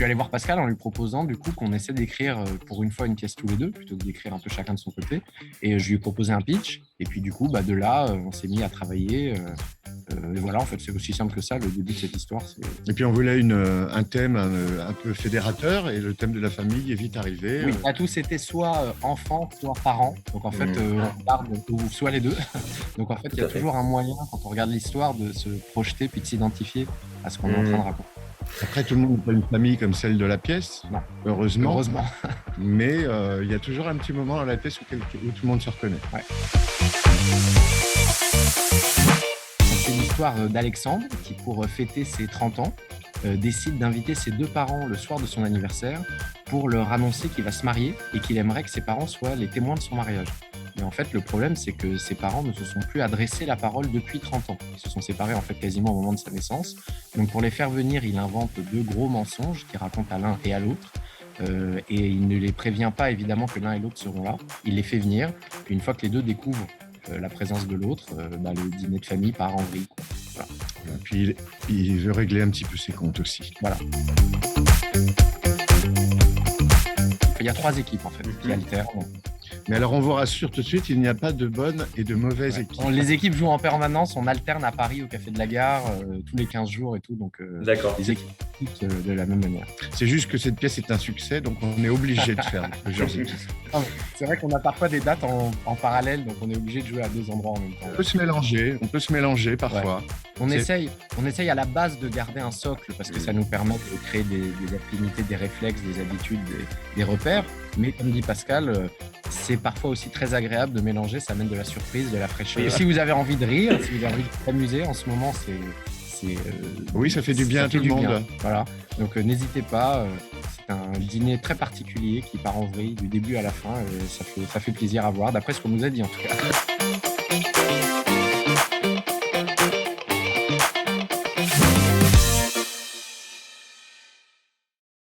suis allé voir Pascal en lui proposant du coup qu'on essaie d'écrire pour une fois une pièce tous les deux, plutôt que d'écrire un peu chacun de son côté. Et je lui ai proposé un pitch. Et puis du coup, de là, on s'est mis à travailler. Et voilà, en fait, c'est aussi simple que ça, le début de cette histoire. Et puis on voulait un thème un peu fédérateur, et le thème de la famille est vite arrivé. Oui, tous c'était soit enfant, soit parent. Donc en fait, on garde soit les deux. Donc en fait, il y a toujours un moyen, quand on regarde l'histoire, de se projeter puis de s'identifier à ce qu'on est en train de raconter. Après, tout le monde n'a pas une famille comme celle de la pièce, Non. heureusement. Mais il y a toujours un petit moment dans la pièce où tout le monde se reconnaît. Ouais. C'est l'histoire d'Alexandre qui, pour fêter ses 30 ans, décide d'inviter ses deux parents le soir de son anniversaire pour leur annoncer qu'il va se marier et qu'il aimerait que ses parents soient les témoins de son mariage. Mais en fait, le problème, c'est que ses parents ne se sont plus adressé la parole depuis 30 ans. Ils se sont séparés en fait quasiment au moment de sa naissance. Donc pour les faire venir, il invente deux gros mensonges qu'il raconte à l'un et à l'autre. Et il ne les prévient pas évidemment que l'un et l'autre seront là. Il les fait venir. Puis une fois que les deux découvrent la présence de l'autre, le dîner de famille part en vrille. Voilà. Et puis il veut régler un petit peu ses comptes aussi. Voilà. Il y a 3 équipes en fait qui alternent. Mais alors on vous rassure tout de suite, il n'y a pas de bonnes et de mauvaises équipes. Les équipes jouent en permanence, on alterne à Paris au Café de la Gare tous les 15 jours et tout, donc les équipes de la même manière. C'est juste que cette pièce est un succès, donc on est obligé de faire plusieurs équipes. C'est vrai qu'on a parfois des dates en parallèle, donc on est obligé de jouer à 2 endroits en même temps. On peut se mélanger parfois. Ouais. On essaye à la base de garder un socle parce que ça nous permet de créer des affinités, des réflexes, des habitudes, des repères. Mais comme dit Pascal, c'est parfois aussi très agréable de mélanger, ça amène de la surprise, de la fraîcheur. Et si vous avez envie de rire, si vous avez envie de vous amuser, en ce moment, oui, ça fait du bien à tout le monde. Voilà. Donc n'hésitez pas, c'est un dîner très particulier qui part en vrille du début à la fin. Et ça fait plaisir à voir, d'après ce qu'on nous a dit en tout cas.